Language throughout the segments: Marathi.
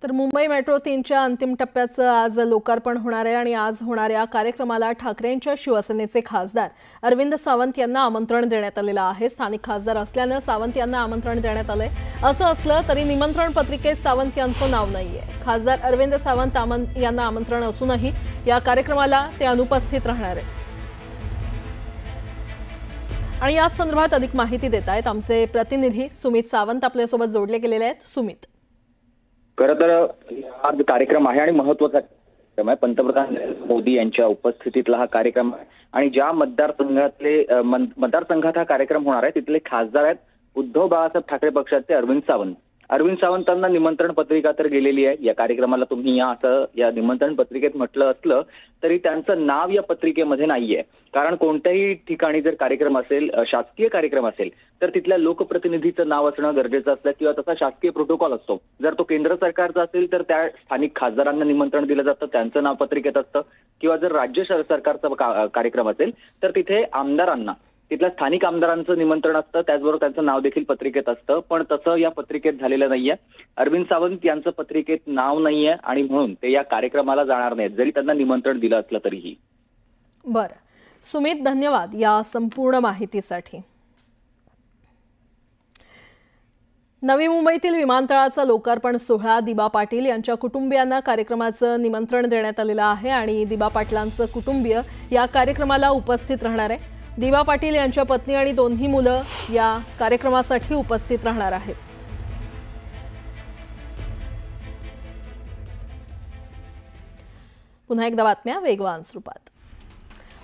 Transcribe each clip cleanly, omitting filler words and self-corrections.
तर मुंबई मेट्रो 3च्या अंतिम टप्प्याचं आज लोकार्पण होणार आहे आणि आज होणाऱ्या कार्यक्रमाला ठाकरेंच्या शिवसेनेचे खासदार अरविंद सावंत यांना आमंत्रण देण्यात आलेलं आहे। स्थानिक खासदार असल्याने सावंत यांना आमंत्रण देण्यात आले। असं असलं तरी निमंत्रण पत्रिकेत सावंत यांचं नाव नाहीये। खासदार अरविंद सावंत यांना आमंत्रण असूनही या कार्यक्रमाला ते अनुपस्थित राहणार आहेत। आणि या संदर्भात अधिक माहिती देत आहेत आमचे प्रतिनिधी सुमित सावंत आपल्या सोबत जोडले गेलेले आहेत। सुमित, खरं तर हा कार्यक्रम आहे आणि महत्त्वाचा कार्यक्रम आहे। पंतप्रधान मोदी यांच्या उपस्थितीतला हा कार्यक्रम आहे आणि ज्या मतदारसंघात हा कार्यक्रम होणार आहे तिथले खासदार आहेत उद्धव बाळासाहेब ठाकरे पक्षाचे अरविंद सावंतांना निमंत्रण पत्रिका तर गेलेली आहे। या कार्यक्रमाला तुम्ही या असं या निमंत्रण पत्रिकेत म्हटलं असलं तरी त्यांचं नाव या पत्रिकेमध्ये नाहीये। कारण कोणत्याही ठिकाणी जर कार्यक्रम असेल, शासकीय कार्यक्रम असेल तर तिथल्या लोकप्रतिनिधीचं नाव असणं गरजेचं असतं किंवा तसा शासकीय प्रोटोकॉल असतो। जर तो केंद्र सरकारचा असेल तर त्या स्थानिक खासदारांना निमंत्रण दिलं जातं, त्यांचं नाव पत्रिकेत असतं। किंवा जर राज्य सरकारचा कार्यक्रम असेल तर तिथे आमदारांना, तिथल्या स्थानिक आमदारांचं निमंत्रण असतं, त्याचबरोबर त्यांचं नाव देखील पत्रिकेत असतं। पण तसं या पत्रिकेत झालेलं नाहीये। अरविंद सावंत यांचं पत्रिकेत नाव नाहीये आणि म्हणून ते या कार्यक्रमाला जाणार नाहीत, जरी त्यांना निमंत्रण दिलं असलं तरीही। बरं सुमित, धन्यवाद या संपूर्ण माहितीसाठी। नवी मुंबईतील विमानतळाचा लोकार्पण सोहळा दिबा पाटील यांच्या कुटुंबियांना कार्यक्रमाचं निमंत्रण देण्यात आलेलं आहे आणि दिबा पाटलांचं कुटुंबीय या कार्यक्रमाला उपस्थित राहणार आहे। दिबा पाटील यांच्या पत्नी आणि दोन्ही मुलं या कार्यक्रमासाठी उपस्थित राहणार आहेत। पुन्हा एकदा बातम्या वेगवान स्वरूपात।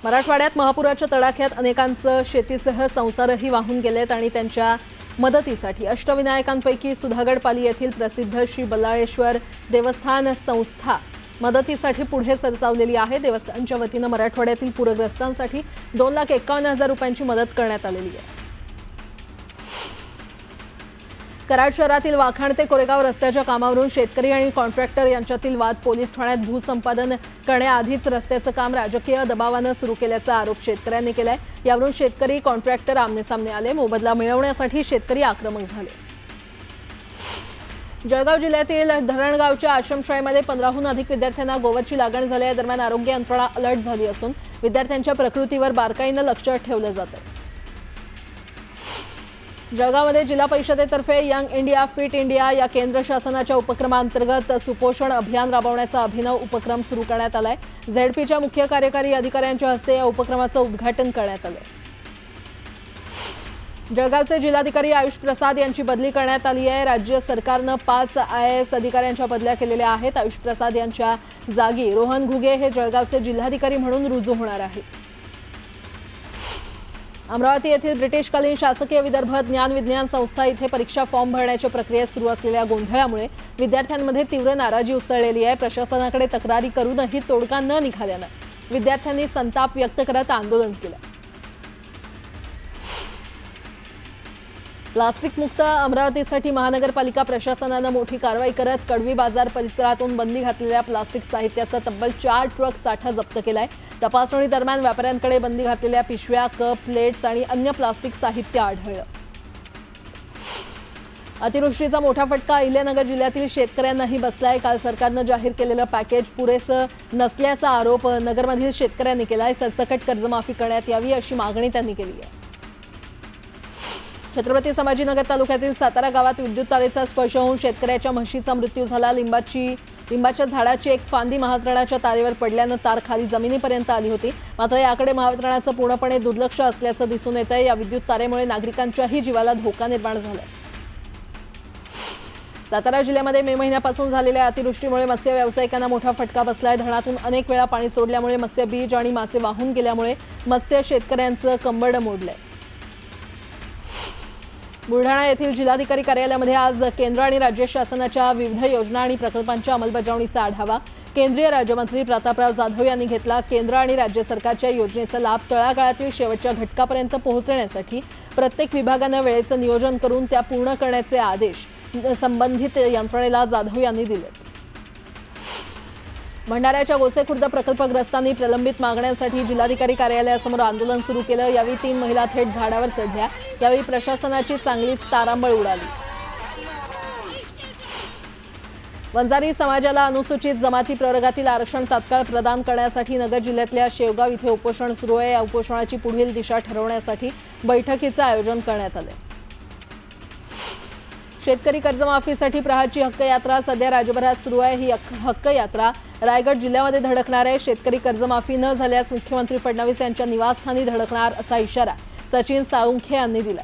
मराठवाड्यात महापुराच्या तडाख्यात अनेकांचं शेतीसह संसारही वाहून गेलेत आणि त्यांच्या मदतीसाठी अष्टविनायकांपैकी सुधागड पाली येथील प्रसिद्ध श्री बल्लाळेश्वर देवस्थान संस्था मदतीसाठी पुढे सरसावलेली आहे। देवस्थानच्या वतीनं मराठवाड्यातील पूरग्रस्तांसाठी 2,51,000 रुपयांची मदत करण्यात आलेली आहे। कराड शहरातील वाखाण ते कोरेगाव रस्त्याच्या कामावरून शेतकरी आणि कॉन्ट्रॅक्टर यांच्यातील वाद पोलीस ठाण्यात भूसंपादन करण्याआधीच रस्त्याचं काम राजकीय दबावानं सुरू केल्याचा आरोप शेतकऱ्यांनी केलाय। यावरून शेतकरी कॉन्ट्रॅक्टर आमनेसामने आले। मोबदला मिळवण्यासाठी शेतकरी आक्रमक झाले। जळगाव जिल्ह्यातील धरणगावच्या आश्रमशाळेमध्ये 15हून अधिक विद्यार्थ्यांना गोवरची लागण झाली आहे। दरम्यान आरोग्य यंत्रणा अलर्ट झाली असून विद्यार्थ्यांच्या प्रकृतीवर बारकाईनं लक्ष ठेवलं जात आहे। जळगावमध्ये जिल्हा परिषदेतर्फे यंग इंडिया फिट इंडिया या केंद्र शासनाच्या उपक्रमांतर्गत सुपोषण अभियान राबवण्याचा अभिनव उपक्रम सुरू करण्यात आलाय। झेडपीच्या मुख्य कार्यकारी अधिकाऱ्यांच्या हस्ते या उपक्रमाचं उद्घाटन करण्यात आलंय। जळगावचे जिल्हाधिकारी आयुष प्रसाद यांची बदली करण्यात आली आहे। राज्य सरकारनं 5 IAS अधिकाऱ्यांच्या बदल्या केलेल्या आहेत। आयुष प्रसाद यांच्या जागी रोहन घुगे हे जळगावचे जिल्हाधिकारी म्हणून रुजू होणार आहेत। अमरावती येथील ब्रिटिशकालीन शासकीय विदर्भ ज्ञान विज्ञान संस्था इथे परीक्षा फॉर्म भरण्याच्या प्रक्रियेत सुरू असलेल्या गोंधळामुळे विद्यार्थ्यांमध्ये तीव्र नाराजी उसळलेली आहे। प्रशासनाकडे तक्रारी करूनही तोडगा न निघाल्यानं विद्यार्थ्यांनी संताप व्यक्त करत आंदोलन केलं। प्लास्टिक मुक्त अमरावतीसाठी महानगरपालिका प्रशासनानं मोठी कारवाई करत कडवी बाजार परिसरातून बंदी घातलेल्या प्लास्टिक साहित्याचा तब्बल 4 ट्रक साठा जप्त केलाय। तपासणी दरम्यान व्यापाऱ्यांकडे बंदी घातलेल्या पिशव्या, कप, प्लेट्स आणि अन्य प्लास्टिक साहित्य आढळलं। अतिवृष्टीचा मोठा फटका अहिल्यानगर जिल्ह्यातील शेतकऱ्यांनाही बसलाय। काल सरकारनं जाहीर केलेलं पॅकेज पुरेसं नसल्याचा आरोप नगरमधील शेतकऱ्यांनी केलाय। सरसकट कर्जमाफी करण्यात यावी अशी मागणी त्यांनी केली आहे। छत्रपती संभाजीनगर तालुक्यातील सातारा गावात विद्युत तारेचा स्पर्श होऊन शेतकऱ्याच्या म्हशीचा मृत्यू झाला। लिंबाच्या झाडाची एक फांदी महावितरणाच्या तारेवर पडल्यानं तार खाली जमिनीपर्यंत आली होती। मात्र याकडे महावितरणाचं पूर्णपणे दुर्लक्ष असल्याचं दिसून येत आहे। या विद्युत तारेमुळे नागरिकांच्याही जीवाला धोका निर्माण झालाय। सातारा जिल्ह्यामध्ये मे महिन्यापासून झालेल्या अतिवृष्टीमुळे मत्स्य व्यावसायिकांना मोठा फटका बसलाय। धरणातून अनेक वेळा पाणी सोडल्यामुळे मत्स्य बीज आणि मासे वाहून गेल्यामुळे मत्स्य शेतकऱ्यांचं कंबरडं मोडलंय। बुलढाणा येथील जिल्हाधिकारी कार्यालयामध्ये आज केंद्र आणि राज्य शासनाच्या विविध योजना आणि प्रकल्पांच्या अंमलबजावणीचा आढावा केंद्रीय राज्यमंत्री प्रतापराव जाधव यांनी घेतला। केंद्र आणि राज्य सरकारच्या योजनेचा लाभ तळागाळातील शेवटच्या घटकापर्यंत पोहोचण्यासाठी प्रत्येक विभागाने वेळेचं नियोजन करून त्या पूर्ण करण्याचे आदेश संबंधित यंत्रणेला जाधव यांनी दिले। भंडाऱ्याच्या गोसेखुर्द प्रकल्पग्रस्तांनी प्रलंबित मागण्यांसाठी जिल्हाधिकारी कार्यालयासमोर आंदोलन सुरू केलं। यावेळी 3 महिला थेट झाडावर चढल्या। यावेळी प्रशासनाची चांगलीच तारांबळ उडाली। वंजारी समाजाला अनुसूचित जमाती प्रवर्गातील आरक्षण तात्काळ प्रदान करण्यासाठी नगर जिल्ह्यातल्या शेवगाव इथे उपोषण सुरू आहे। या उपोषणाची पुढील दिशा ठरवण्यासाठी बैठकीचे आयोजन करण्यात आले। शेतकरी कर्जमाफीसाठी प्रहारची हक्क यात्रा सध्या राज्यभरात सुरू आहे। ही हक्क यात्रा रायगड जिल्ह्यामध्ये धडकणार आहे। शेतकरी कर्जमाफी न झाल्यास मुख्यमंत्री फडणवीस यांच्या निवासस्थानी धडकणार असा इशारा सचिन साळुंखे यांनी दिला।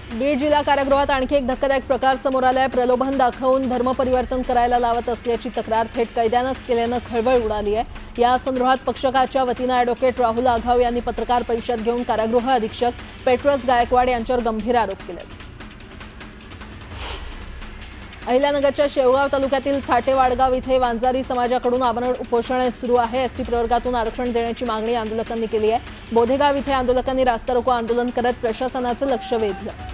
बीड जिल्हा कारागृहात आणखी एक धक्कादायक प्रकार समोर आलाय। प्रलोभन दाखवून धर्म परिवर्तन करायला लावत असल्याची तक्रार थेट कैद्यानंच केल्यानं खळबळ उडाली आहे। या संदर्भात पक्षकाच्या वतीनं ॲडव्होकेट राहुल आघाव यांनी पत्रकार परिषद घेऊन कारागृह अधीक्षक पेट्रोस गायकवाड यांच्यावर गंभीर आरोप केले। अहिल्यानगरच्या शेवगाव तालुक्यातील थाटेवाडगाव इथे वंजारी समाजाकडून आमरण उपोषण सुरू आहे। एसटी प्रवर्गातून आरक्षण देण्याची मागणी आंदोलकांनी केली आहे। बोधेगाव इथे आंदोलकांनी रास्ता रोको आंदोलन करत प्रशासनाचं लक्ष वेधलं।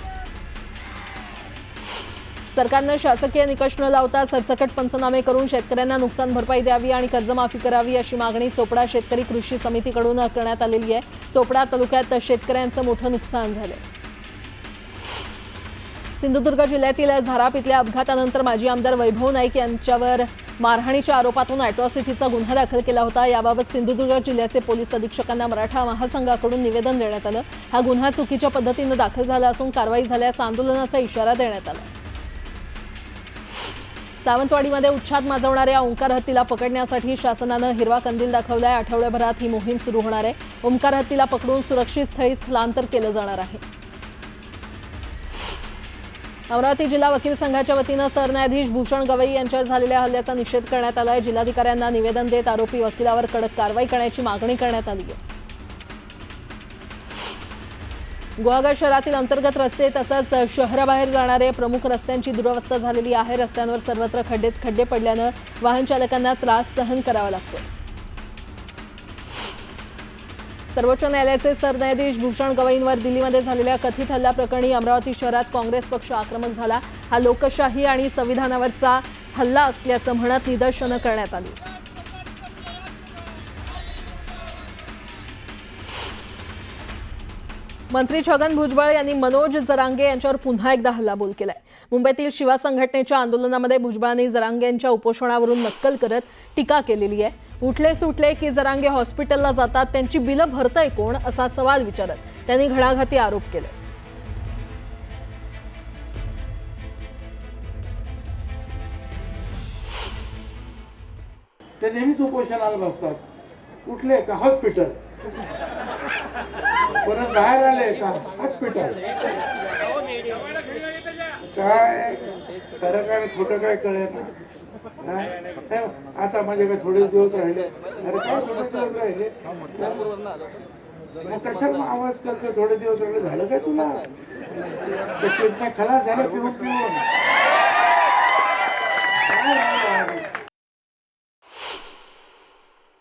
सरकारने शासकीय निकष न लावता सरसकट पंचनामे करून शेतकऱ्यांना नुकसान भरपाई द्यावी आणि कर्जमाफी करावी अशी मागणी चोपडा शेतकरी कृषी समितीकडून करण्यात आलेली आहे। चोपडा तालुक्यात शेतकऱ्यांचं मोठं नुकसान झालं। सिंधुदुर्ग जिल्ह्यातील झाराप इथल्या अपघातानंतर माजी आमदार वैभव नाईक यांच्यावर मारहाणीच्या आरोपातून अॅट्रॉसिटीचा गुन्हा दाखल केला होता। याबाबत सिंधुदुर्ग जिल्ह्याचे पोलीस अधीक्षकांना मराठा महासंघाकडून निवेदन देण्यात आलं। हा गुन्हा चुकीच्या पद्धतीने दाखल झाला असून कारवाई झाल्यास आंदोलनाचा इशारा देण्यात आला। सावंतवाडीमध्ये उच्छाद माजवणाऱ्या ओंकार हत्तीला पकडण्यासाठी शासनानं हिरवा कंदील दाखवलाय। आठवड्याभरात ही मोहीम सुरू होणार आहे। ओंकार हत्तीला पकडून सुरक्षित स्थळी स्थलांतर केलं जाणार आहे। अमरावती जिल्हा वकील संघाच्या वतीनं सरन्यायाधीश भूषण गवई यांच्यावर झालेल्या हल्ल्याचा निषेध करण्यात आला आहे। जिल्हाधिकाऱ्यांना निवेदन देत आरोपी वकिलावर कडक कारवाई करण्याची मागणी करण्यात आली आहे। गुहागर शहरातील अंतर्गत रस्ते तसंच शहराबाहेर जाणारे प्रमुख रस्त्यांची दुरवस्था झालेली आहे। रस्त्यांवर सर्वत्र खड्डेच खड्डे पडल्यानं वाहन चालकांना त्रास सहन करावा लागतो। सर्वोच्च न्यायालयाचे सरन्यायाधीश भूषण गवईंवर दिल्लीमध्ये झालेल्या कथित हल्ल्याप्रकरणी अमरावती शहरात काँग्रेस पक्ष आक्रमक झाला। हा लोकशाही आणि संविधानावरचा हल्ला असल्याचं म्हणत निदर्शनं करण्यात आली। मंत्री छगन भुजबळ यांनी मनोज जरांगे यांच्यावर पुन्हा एकदा हल्लाबोल केलाय। मुंबईतील शिवा संघटनेच्या आंदोलनामध्ये भुजबळांनी जरांगे यांच्या उपोषणावरून नक्कल करत टीका केलेली आहे। उठले सुटले की जरांगे हॉस्पिटलला जातात, त्यांची बिलं भरतंय कोण असा सवाल विचारत त्यांनी घणाघाती आरोप केले। ते नेहमीच उपोषणाला बसतात। उठले का हॉस्पिटल, परत बाहेर आले का हॉस्पिटल। काय खरं काय खोटं काय कळेना। आता माझे काय थोडे दिवस राहिले, अरे काय थोडे दिवस राहिले, मग कशाला आवाज करते थोडे दिवस राहिले, झालं काय तुला? ते किडनी खलास झालं पिऊन पिऊन।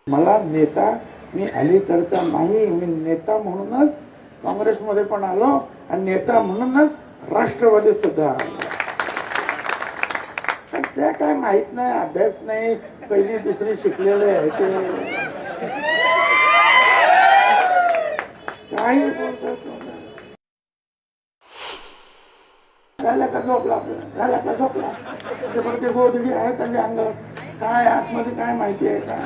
मला नेता मी अलीकडचा नाही, मी नेता म्हणूनच काँग्रेसमध्ये पण आलो आणि नेता म्हणूनच राष्ट्रवादी सुद्धा। त्या काय माहित नाही, अभ्यास नाही, पहिली दुसरी शिकलेले आहे ते काही बोलतात। झाला का झोपला आपला, झाला का झोपला, ते गोधडी आहे त्यांच्या अंगावर, काय आतमध्ये काय माहिती आहे का?